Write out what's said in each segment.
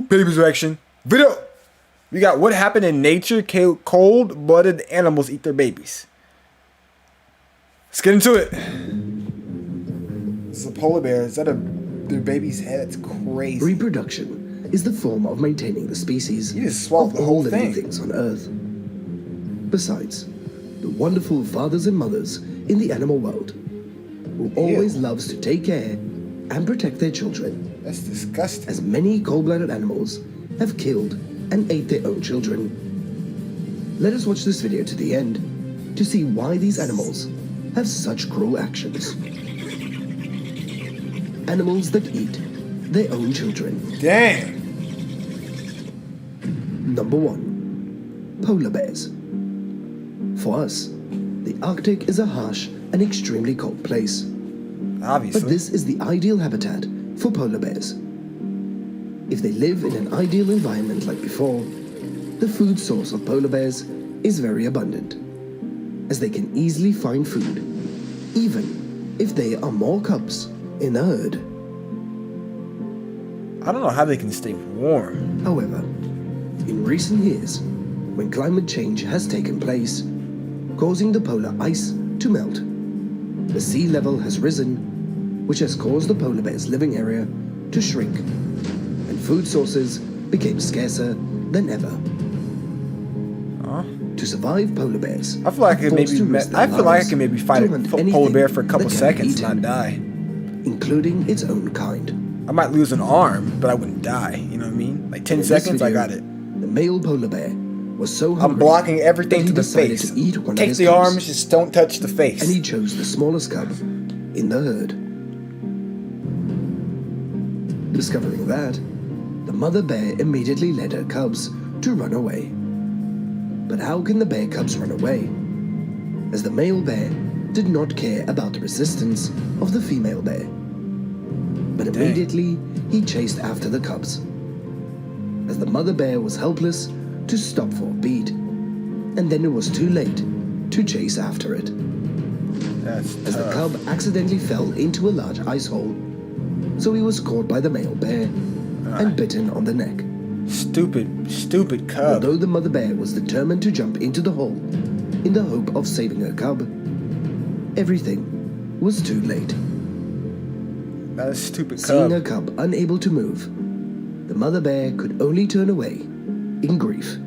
Babies reaction video. We got what happened in nature. Cold-blooded animals eat their babies. Let's get into it. This is a polar bear. Is that their baby's head? It's crazy. Reproduction is the form of maintaining the species You just swallowed of the all whole living thing. things on Earth. Besides, the wonderful fathers and mothers in the animal world who always loves to take care and protect their children, That's disgusting. as many cold-blooded animals have killed and ate their own children. Let us watch this video to the end to see why these animals have such cruel actions. Animals that eat their own children. Dang. Number 1. Polar bears. For us, the Arctic is a harsh and extremely cold place. Obviously. But this is the ideal habitat for polar bears. If they live in an ideal environment like before, the food source of polar bears is very abundant, as they can easily find food, even if there are more cubs in the herd. I don't know how they can stay warm. However, in recent years, when climate change has taken place, causing the polar ice to melt, the sea level has risen, which has caused the polar bear's living area to shrink, and food sources became scarcer than ever. To survive, polar bears I feel like are I forced to can risk their I feel like I lives can maybe fight to a hunt polar anything bear for a couple that can be seconds and not eaten, die. including its own kind. I might lose an arm, but I wouldn't die. You know what I mean? Like 10 In this seconds, I video, got it. The male polar bear was so hungry I'm blocking everything that to he the decided face. to eat one of Take his the cubs, arms, just don't touch the face. and he chose the smallest cub in the herd. Discovering that, the mother bear immediately led her cubs to run away. But how can the bear cubs run away? As the male bear did not care about the resistance of the female bear. But immediately, he chased after the cubs, as the mother bear was helpless to stop for a beat, and then it was too late to chase after it. That's As the tough. cub accidentally fell into a large ice hole, so he was caught by the male bear and bitten on the neck. Stupid cub. Although the mother bear was determined to jump into the hole in the hope of saving her cub, everything was too late. That is stupid Seeing her cub. cub unable to move, the mother bear could only turn away in grief.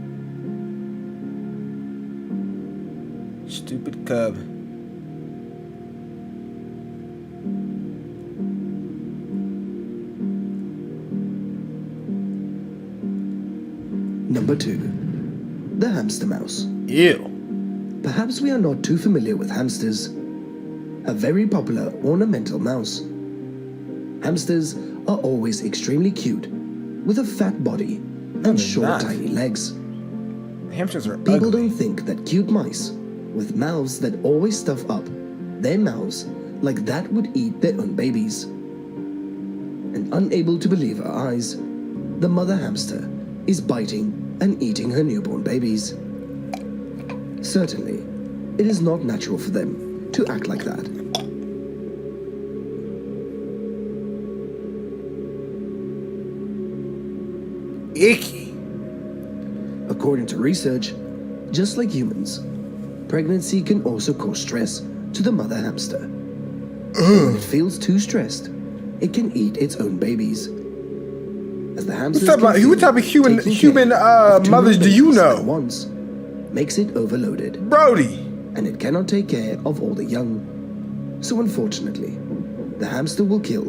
Stupid cub. Number 2. The hamster mouse. Ew. Perhaps we are not too familiar with hamsters, a very popular ornamental mouse. Hamsters are always extremely cute, with a fat body and they're short, not. tiny legs. Hamsters are People ugly. don't think that cute mice, with mouths that always stuff up their mouths like that, would eat their own babies. And unable to believe her eyes, the mother hamster is biting and eating her newborn babies. Certainly, it is not natural for them to act like that. Icky. According to research, just like humans, pregnancy can also cause stress to the mother hamster. When it feels too stressed, it can eat its own babies. As the hamsters What's up, can what feel type of human taking care of too mothers many do you babies know? at once makes it overloaded, Brody. and it cannot take care of all the young. So unfortunately, the hamster will kill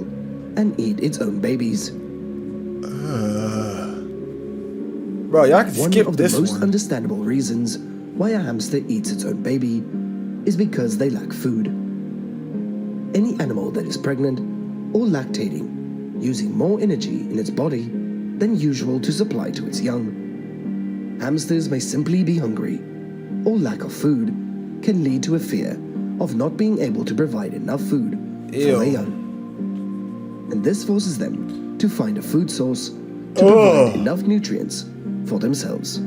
and eat its own babies. Bro, y'all can One skip of the this most one. understandable reasons why a hamster eats its own baby is because they lack food. Any animal that is pregnant or lactating, using more energy in its body than usual to supply to its young. Hamsters may simply be hungry, or lack of food can lead to a fear of not being able to provide enough food for their Ew. young. And this forces them to find a food source to provide enough nutrients for themselves.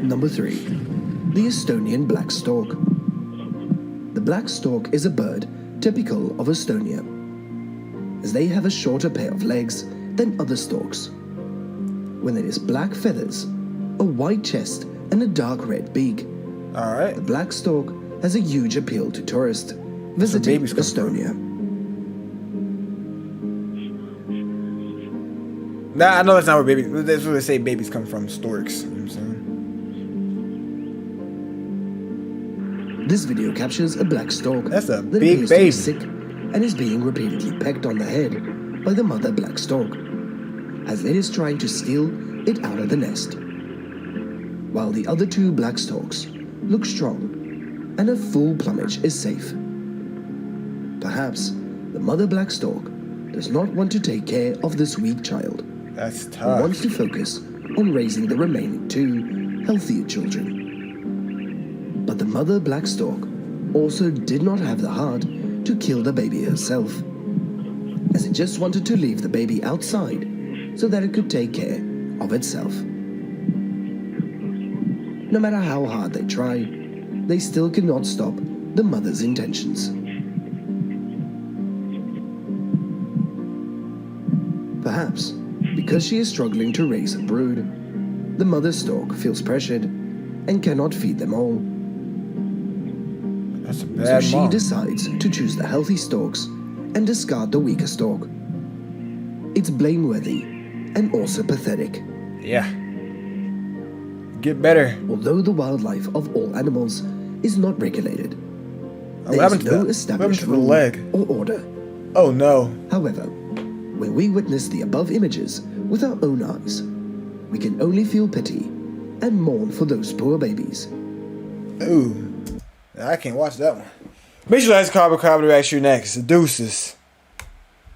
Number 3. The Estonian black stork. The black stork is a bird typical of Estonia. as they have a shorter pair of legs than other storks. When it is black feathers, a white chest, and a dark red beak, Alright. the black stork has a huge appeal to tourists visiting babies come Estonia. Nah, I know that's not where babies. That's where they say babies come from. Storks. You know what I'm saying? This video captures a black stork That's a that big appears to be baby. sick and is being repeatedly pecked on the head by the mother black stork, as it is trying to steal it out of the nest. While the other two black storks look strong and a full plumage is safe. Perhaps the mother black stork does not want to take care of this weak child. That's He tough. wants to focus on raising the remaining two healthier children. But the mother black stork also did not have the heart to kill the baby herself, as it just wanted to leave the baby outside so that it could take care of itself. No matter how hard they try, they still cannot stop the mother's intentions. Perhaps because she is struggling to raise a brood, the mother stork feels pressured and cannot feed them all. That's a So bad she mom. decides to choose the healthy storks and discard the weaker stork. It's blameworthy and also pathetic. Yeah. Get better. Although the wildlife of all animals is not regulated, Oh, there what is happened to no that? What happened established to the rule leg? or order. Oh no. However, when we witness the above images with our own eyes, we can only feel pity and mourn for those poor babies. Ooh. I can't watch that one. Make sure you guys comment, react you next. Deuces.